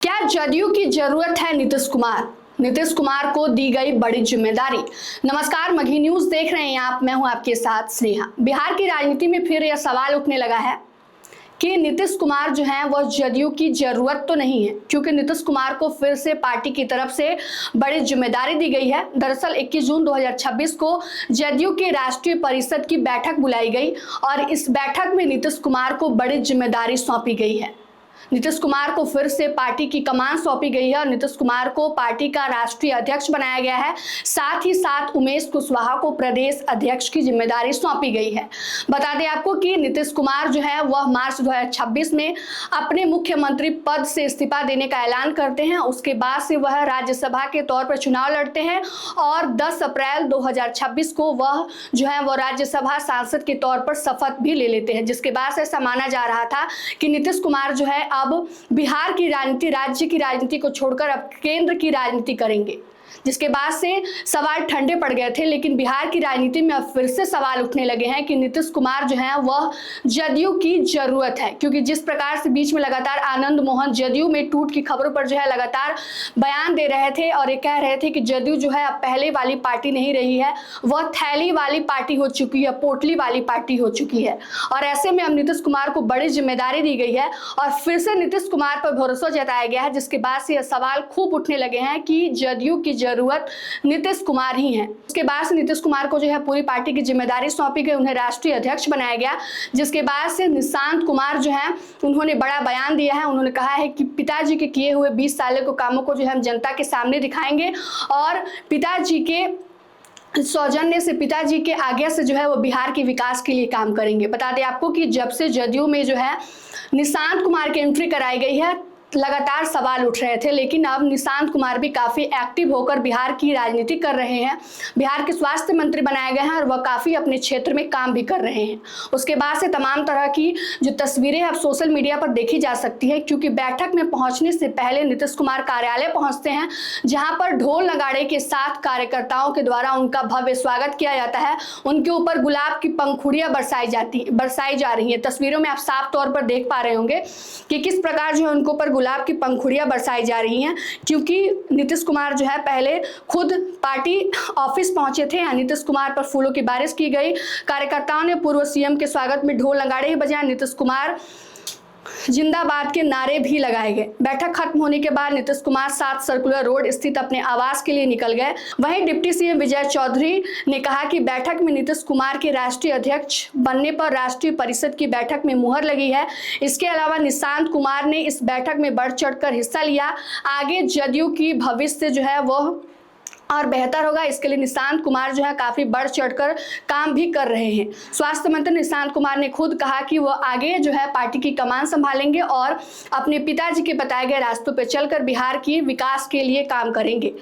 क्या जदयू की जरूरत है नीतीश कुमार? नीतीश कुमार को दी गई बड़ी जिम्मेदारी। नमस्कार, मघी न्यूज देख रहे हैं आप। मैं हूं आपके साथ स्नेहा। बिहार की राजनीति में फिर यह सवाल उठने लगा है कि नीतीश कुमार जो है वह जदयू की जरूरत तो नहीं है, क्योंकि नीतीश कुमार को फिर से पार्टी की तरफ से बड़ी जिम्मेदारी दी गई है। दरअसल 21 जून 2026 को जदयू के राष्ट्रीय परिषद की बैठक बुलाई गई और इस बैठक में नीतीश कुमार को बड़ी जिम्मेदारी सौंपी गई है। नीतीश कुमार को फिर से पार्टी की कमान सौंपी गई है और नीतीश कुमार को पार्टी का राष्ट्रीय अध्यक्ष बनाया गया है। साथ ही साथ उमेश कुशवाहा को प्रदेश अध्यक्ष की जिम्मेदारी सौंपी गई है। बता दें आपको कि नीतीश कुमार जो है वह मार्च 2026 में अपने मुख्यमंत्री पद से इस्तीफा देने का ऐलान करते हैं। उसके बाद से वह राज्यसभा के तौर पर चुनाव लड़ते हैं और 10 अप्रैल 2026 को वह जो है वह राज्यसभा सांसद के तौर पर शपथ भी ले लेते हैं, जिसके बाद से ऐसा माना जा रहा था कि नीतीश कुमार जो है अब बिहार की राजनीति, राज्य की राजनीति को छोड़कर अब केंद्र की राजनीति करेंगे, जिसके बाद से सवाल ठंडे पड़ गए थे। लेकिन बिहार की राजनीति में अब फिर से सवाल उठने लगे हैं कि नीतीश कुमार जो है वह जदयू की जरूरत है, क्योंकि जिस प्रकार से बीच में लगातार आनंद मोहन जदयू में टूट की खबरों पर जो है लगातार बयान दे रहे थे और ये कह रहे थे कि जदयू जो है अब पहले वाली पार्टी नहीं रही है, वह थैली वाली पार्टी हो चुकी है, पोटली वाली पार्टी हो चुकी है। और ऐसे में अब नीतीश कुमार को बड़ी जिम्मेदारी दी गई है और फिर से नीतीश कुमार पर भरोसा जताया गया है, जिसके बाद से यह सवाल खूब उठने लगे हैं कि जदयू की जरूरत नीतीश कुमार ही है। उसके बाद से नीतीश कुमार को जो है पूरी पार्टी की जिम्मेदारी सौंपी गई, उन्हें राष्ट्रीय अध्यक्ष बनाया गया, जिसके बाद से निशांत कुमार जो है उन्होंने बड़ा बयान दिया है। उन्होंने कहा है कि पिताजी के किए हुए 20 साल के कामों को जो है हम जनता के सामने दिखाएंगे और पिताजी के सौजन्य से, पिताजी के आज्ञा से जो है वो बिहार के विकास के लिए काम करेंगे। बता दें आपको कि जब से जदयू में जो है निशांत कुमार की एंट्री कराई गई है, लगातार सवाल उठ रहे थे, लेकिन अब निशांत कुमार भी काफ़ी एक्टिव होकर बिहार की राजनीति कर रहे हैं। बिहार के स्वास्थ्य मंत्री बनाए गए हैं और वह काफ़ी अपने क्षेत्र में काम भी कर रहे हैं। उसके बाद से तमाम तरह की जो तस्वीरें अब सोशल मीडिया पर देखी जा सकती है, क्योंकि बैठक में पहुंचने से पहले नीतीश कुमार कार्यालय पहुंचते हैं, जहां पर ढोल नगाड़े के साथ कार्यकर्ताओं के द्वारा उनका भव्य स्वागत किया जाता है। उनके ऊपर गुलाब की पंखुड़ियाँ बरसाई जा रही हैं। तस्वीरों में आप साफ तौर पर देख पा रहे होंगे कि किस प्रकार जो है उनके ऊपर गुलाब की पंखुड़ियां बरसाई जा रही हैं, क्योंकि नीतीश कुमार जो है पहले खुद पार्टी ऑफिस पहुंचे थे। नीतीश कुमार पर फूलों की बारिश की गई। कार्यकर्ताओं ने पूर्व सीएम के स्वागत में ढोल नगाड़े ही बजाए, नीतीश कुमार जिंदाबाद के नारे भी लगाए गए। बैठक खत्म होने के बाद नीतीश कुमार 7 सर्कुलर रोड स्थित अपने आवास के लिए निकल गए। वहीं डिप्टी सीएम विजय चौधरी ने कहा कि बैठक में नीतीश कुमार के राष्ट्रीय अध्यक्ष बनने पर राष्ट्रीय परिषद की बैठक में मुहर लगी है। इसके अलावा निशांत कुमार ने इस बैठक में बढ़ चढ़कर हिस्सा लिया। आगे जदयू की भविष्य जो है वह और बेहतर होगा, इसके लिए निशांत कुमार जो है काफ़ी बढ़ चढ़कर काम भी कर रहे हैं। स्वास्थ्य मंत्री निशांत कुमार ने खुद कहा कि वो आगे जो है पार्टी की कमान संभालेंगे और अपने पिताजी के बताए गए रास्तों पर चलकर बिहार की विकास के लिए काम करेंगे।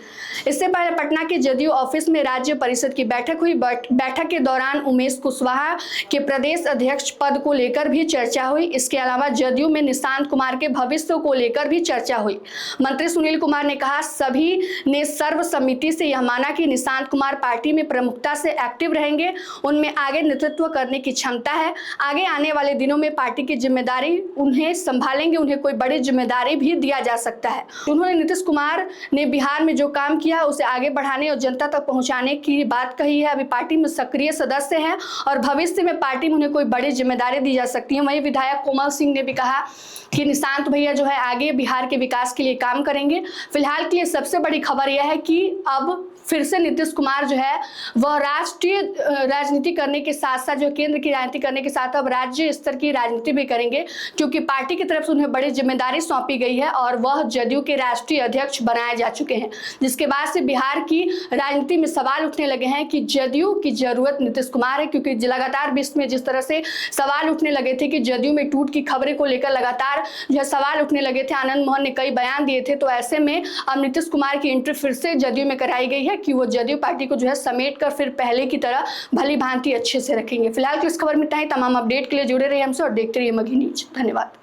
इससे पहले पटना के जदयू ऑफिस में राज्य परिषद की बैठक हुई। बैठक के दौरान उमेश कुशवाहा के प्रदेश अध्यक्ष पद को लेकर भी चर्चा हुई। इसके अलावा जदयू में निशांत कुमार के भविष्य को लेकर भी चर्चा हुई। मंत्री सुनील कुमार ने कहा, सभी ने सर्वसम्मति से यह माना कि निशांत कुमार पार्टी में प्रमुखता से एक्टिव रहेंगे। उनमें आगे नेतृत्व करने की क्षमता है। आगे आने वाले दिनों में पार्टी की जिम्मेदारी उन्हें संभालेंगे, उन्हें कोई बड़ी जिम्मेदारी भी दिया जा सकता है। उन्होंने नीतीश कुमार ने बिहार में जो काम किया उसे आगे बढ़ाने और जनता तक पहुंचाने की बात कही है। अभी पार्टी में सक्रिय सदस्य हैं और भविष्य में पार्टी में उन्हें कोई बड़ी जिम्मेदारी दी जा सकती है। वहीं विधायक कोमल सिंह ने भी कहा कि निशांत भैया जो है आगे बिहार के विकास के लिए काम करेंगे। फिलहाल के लिए सबसे बड़ी खबर यह है कि अब फिर से नीतीश कुमार जो है वह राष्ट्रीय राजनीति करने के साथ साथ जो केंद्र की राजनीति करने के साथ अब राज्य स्तर की राजनीति भी करेंगे, क्योंकि पार्टी की तरफ से उन्हें बड़ी जिम्मेदारी सौंपी गई है और वह जदयू के राष्ट्रीय अध्यक्ष बनाए जा चुके हैं। जिसके बाद से बिहार की राजनीति में सवाल उठने लगे हैं कि जदयू की जरूरत नीतीश कुमार है, क्योंकि लगातार बीच में जिस तरह से सवाल उठने लगे थे कि जदयू में टूट की खबरें को लेकर लगातार जो है सवाल उठने लगे थे, आनंद मोहन ने कई बयान दिए थे। तो ऐसे में अब नीतीश कुमार की एंट्री फिर से जदयू में कराई गई है कि वो जदयू पार्टी को जो है समेट कर फिर पहले की तरह भली भांति अच्छे से रखेंगे। फिलहाल की इस खबर में इतना ही। तमाम अपडेट के लिए जुड़े रहिए हमसे और देखते रहिए मघी न्यूज। धन्यवाद।